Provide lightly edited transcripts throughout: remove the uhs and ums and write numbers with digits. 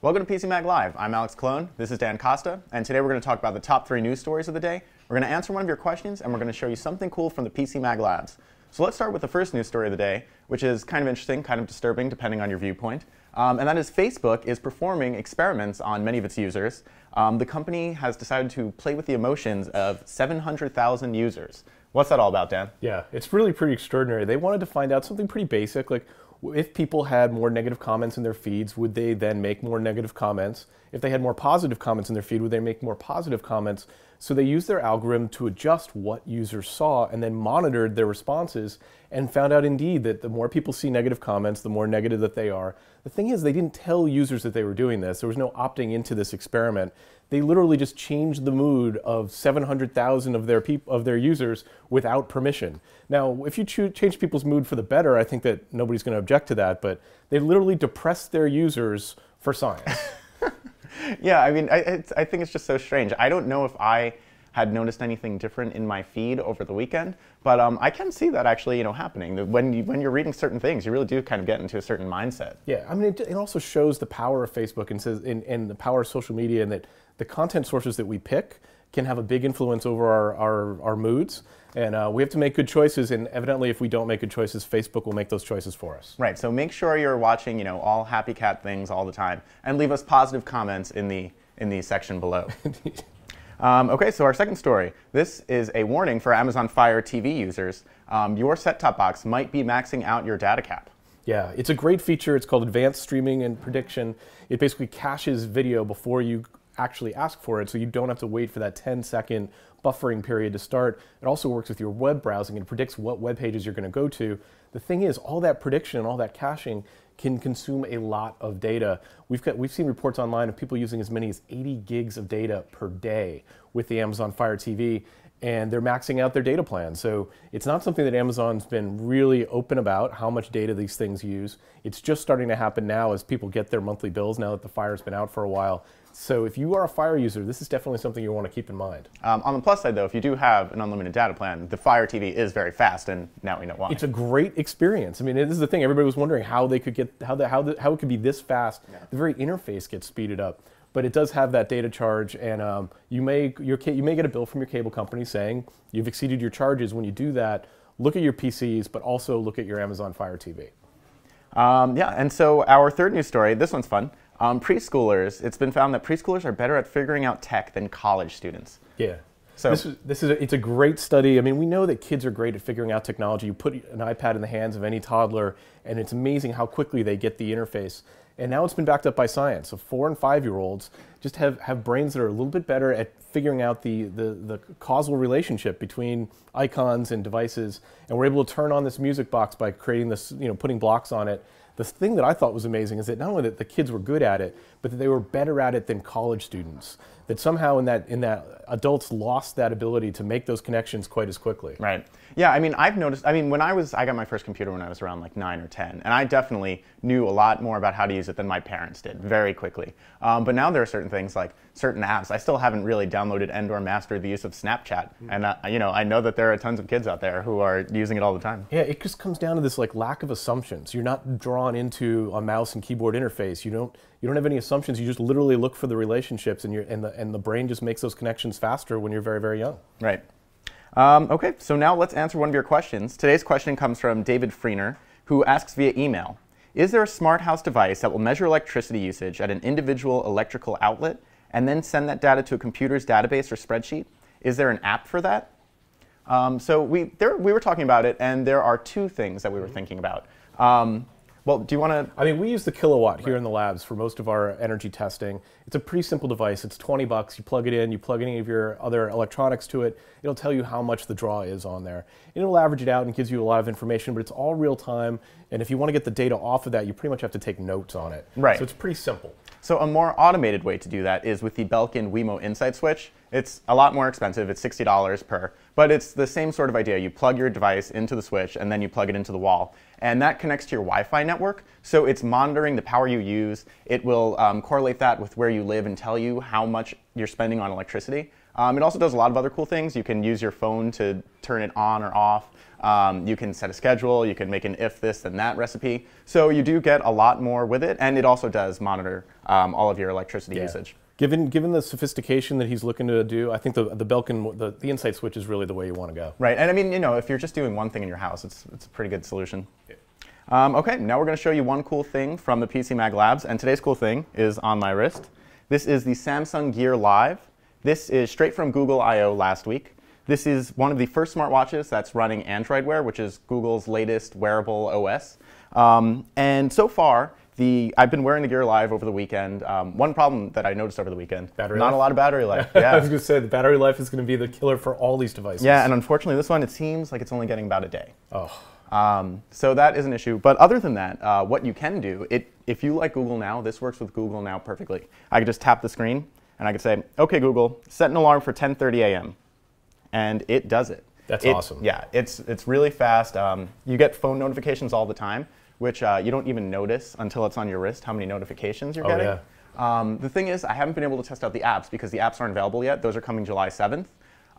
Welcome to PCMag Live. I'm Alex Clone. This is Dan Costa, and today we're going to talk about the top 3 news stories of the day. We're going to answer one of your questions, and we're going to show you something cool from the PCMag labs. So let's start with the first news story of the day, which is kind of interesting, kind of disturbing, depending on your viewpoint. And that is Facebook is performing experiments on many of its users. The company has decided to play with the emotions of 700,000 users. What's that all about, Dan? Yeah, it's really pretty extraordinary. They wanted to find out something pretty basic, like if people had more negative comments in their feeds, would they then make more negative comments? If they had more positive comments in their feed, would they make more positive comments? So they used their algorithm to adjust what users saw and then monitored their responses and found out indeed that the more people see negative comments, the more negative that they are. The thing is, they didn't tell users that they were doing this. There was no opting into this experiment. They literally just changed the mood of 700,000 of their users without permission. Now, if you change people's mood for the better, I think that nobody's going to object to that, but they literally depressed their users for science. Yeah, I mean, I think it's just so strange. I don't know if I had noticed anything different in my feed over the weekend, but I can see that actually, happening. When you're reading certain things, you really do kind of get into a certain mindset. Yeah, I mean, it also shows the power of Facebook and the power of social media, and that the content sources that we pick can have a big influence over our moods. And we have to make good choices, and evidently if we don't make good choices, Facebook will make those choices for us. Right, so make sure you're watching all happy cat things all the time, and leave us positive comments in the section below. Okay, so our second story. This is a warning for Amazon Fire TV users. Your set-top box might be maxing out your data cap. Yeah, it's a great feature. It's called Advanced Streaming and Prediction. It basically caches video before you actually ask for it, so you don't have to wait for that 10-second buffering period to start. It also works with your web browsing and predicts what web pages you're going to go to. The thing is, all that prediction and all that caching can consume a lot of data. We've seen reports online of people using as many as 80 gigs of data per day with the Amazon Fire TV, and they're maxing out their data plan. So it's not something that Amazon's been really open about, how much data these things use. It's just starting to happen now as people get their monthly bills now that the Fire's been out for a while. So if you are a Fire user, this is definitely something you want to keep in mind. On the plus side, though, if you do have an unlimited data plan, the Fire TV is very fast, and now we know why. It's a great experience. I mean, this is the thing. Everybody was wondering how they could get how it could be this fast. Yeah. The very interface gets speeded up, but it does have that data charge, and you may get a bill from your cable company saying you've exceeded your charges. When you do that, look at your PCs, but also look at your Amazon Fire TV. Yeah, and so our third news story. This one's fun. Preschoolers, it's been found that preschoolers are better at figuring out tech than college students. Yeah. So it's a great study. I mean, we know that kids are great at figuring out technology. You put an iPad in the hands of any toddler, and it's amazing how quickly they get the interface. And now it's been backed up by science. So 4- and 5-year-olds just have brains that are a little bit better at figuring out the causal relationship between icons and devices. And we're able to turn on this music box by creating this, putting blocks on it. The thing that I thought was amazing is that not only that the kids were good at it, but that they were better at it than college students. That somehow in that adults lost that ability to make those connections quite as quickly. Right. Yeah, I mean, I've noticed, I got my first computer when I was around like 9 or 10, and I definitely knew a lot more about how to use it than my parents did, very quickly. But now there are certain things like certain apps. I still haven't really downloaded and/or mastered the use of Snapchat, and I know that there are tons of kids out there who are using it all the time. Yeah, it just comes down to this lack of assumptions. You're not drawn into a mouse and keyboard interface. You don't have any assumptions. You just literally look for the relationships, and the brain just makes those connections faster when you're very, very young. Right. Okay, so now let's answer one of your questions. Today's question comes from David Freener, who asks via email, is there a smart house device that will measure electricity usage at an individual electrical outlet and then send that data to a computer's database or spreadsheet? Is there an app for that? So we were talking about it, and there are 2 things that we were thinking about. Well, do you want to? I mean, we use the kilowatt here in the labs for most of our energy testing. It's a pretty simple device. It's $20. You plug it in. You plug any of your other electronics to it. It'll tell you how much the draw is on there. And it'll average it out and gives you a lot of information, but it's all real time. And if you want to get the data off of that, you pretty much have to take notes on it. Right. So it's pretty simple. So a more automated way to do that is with the Belkin Wemo Insight Switch. It's a lot more expensive. It's $60 per, but it's the same sort of idea. You plug your device into the switch, and then you plug it into the wall. And that connects to your Wi-Fi network. So it's monitoring the power you use. It will correlate that with where you live and tell you how much you're spending on electricity. It also does a lot of other cool things. You can use your phone to turn it on or off. You can set a schedule. You can make an if this then that recipe. So you do get a lot more with it, and it also does monitor all of your electricity usage. Given the sophistication that he's looking to do, I think the Belkin, the Insight switch is really the way you want to go. Right, and I mean, if you're just doing one thing in your house, it's a pretty good solution. Okay, now we're going to show you one cool thing from the PCMag Labs, and today's cool thing is on my wrist. This is the Samsung Gear Live. This is straight from Google I/O last week. This is one of the first smartwatches that's running Android Wear, which is Google's latest wearable OS. And so far, I've been wearing the Gear Live over the weekend. One problem that I noticed over the weekend, not a lot of battery life. Yeah. I was going to say, the battery life is going to be the killer for all these devices. Yeah, and unfortunately this one, it seems like it's only getting about a day. Oh. So that is an issue. But other than that, what you can do, if you like Google Now, this works with Google Now perfectly. I could just tap the screen, and I could say, OK, Google, set an alarm for 10:30 a.m. And it does it. That's awesome. Yeah, it's really fast. You get phone notifications all the time, which you don't even notice until it's on your wrist how many notifications you're getting. Yeah. The thing is, I haven't been able to test out the apps because the apps aren't available yet. Those are coming July 7th.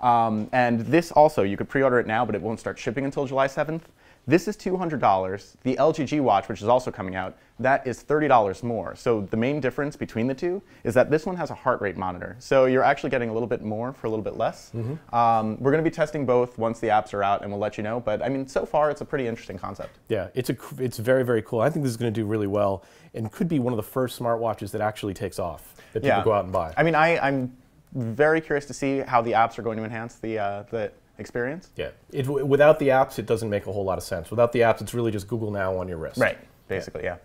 And this also, you could pre-order it now, but it won't start shipping until July 7th. This is $200. The LG G Watch, which is also coming out, that is $30 more. So the main difference between the two is that this one has a heart rate monitor. So you're actually getting a little bit more for a little bit less. We're going to be testing both once the apps are out, and we'll let you know. But I mean, so far, it's a pretty interesting concept. Yeah, it's very, very cool. I think this is going to do really well and could be one of the first smartwatches that actually takes off, that people go out and buy. I mean, I'm very curious to see how the apps are going to enhance the experience. Yeah. Without the apps, it doesn't make a whole lot of sense. Without the apps, it's really just Google Now on your wrist. Right, basically, yeah.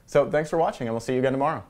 So thanks for watching, and we'll see you again tomorrow.